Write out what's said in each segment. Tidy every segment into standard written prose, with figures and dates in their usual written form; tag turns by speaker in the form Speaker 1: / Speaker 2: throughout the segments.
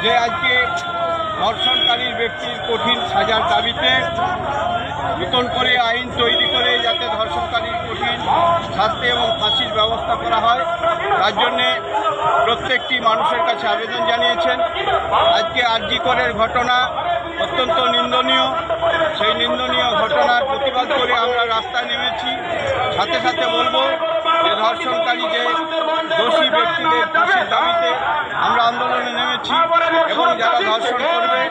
Speaker 1: যে আজকে ধর্ষণকারীর ব্যক্তির কঠিন সাজার দাবিতে নতুন করে আইন তৈরি করে যাতে ধর্ষণকারীর কঠিন শাস্তি এবং ফাঁসির ব্যবস্থা করা হয় তার জন্যে প্রত্যেকটি মানুষের কাছে আবেদন জানিয়েছেন। আজকে আরজি করের ঘটনা অত্যন্ত নিন্দনীয়। সেই নিন্দনীয় ঘটনার প্রতিবাদ করে আমরা রাস্তায় নেমেছি। সাথে সাথে বলবো যে ধর্ষণকারী যে দোষী ব্যক্তিদের ফাঁসির দাবিতে আমরা আন্দোলনে নেমেছি এবং যারা ধর্ষণ করবে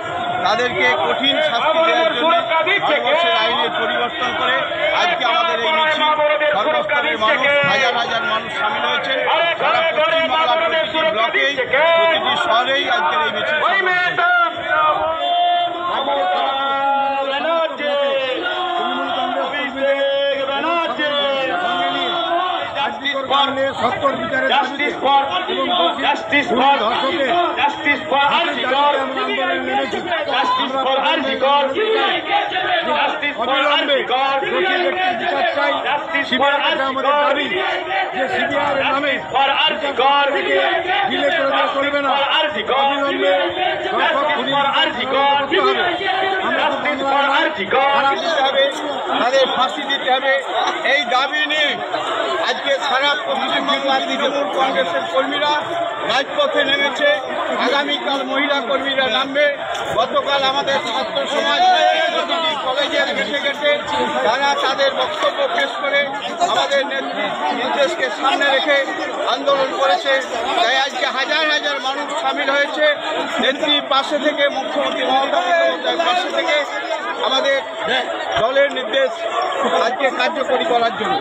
Speaker 1: তাদেরকে কঠিন শাস্তি দেওয়ার জন্য ভারতবর্ষের আইনের পরিবর্তন করে আজকে আমাদের এই মিছিল সর্বস্তরের মানুষ হাজার হাজার মানুষ সামিল হয়েছে। সারা পশ্চিমবাংলার প্রতিটি ব্লকেই প্রতিটি শহরেই আজকের এই মিছিল
Speaker 2: সত্তর বিচারের
Speaker 3: justice for justice for justice for Arjikor justice for Arjikor justice for Arjikor
Speaker 2: বিচার চাই।
Speaker 3: justice for
Speaker 2: আমাদের দাবি যে সিবিআইয়ের নামে
Speaker 3: for Arjikor
Speaker 2: দিলে চলবে না, অবিলম্বে
Speaker 3: for Arjikor justice for Arjikor
Speaker 1: তাদের ফাঁসি দিতে হবে। এই দাবি নিয়ে আজকে সারা পশ্চিমবাংলার তৃণমূল কংগ্রেসের কর্মীরা রাজপথে নেমেছে। আগামীকাল মহিলা কর্মীরা নামবে। গতকাল আমাদের ছাত্র সমাজ প্রতিটি কলেজের গেটে গেটে তারা তাদের বক্তব্য পেশ করে আমাদের নেত্রী নির্দেশকে সামনে রেখে আন্দোলন করেছে। তাই আজকে হাজার হাজার মানুষ সামিল হয়েছে নেত্রীর পাশে থেকে, মুখ্যমন্ত্রী মমতা বন্দ্যোপাধ্যায়ের পাশে থেকে আমাদের দলের নির্দেশ আজকে কার্যকরী করার জন্য।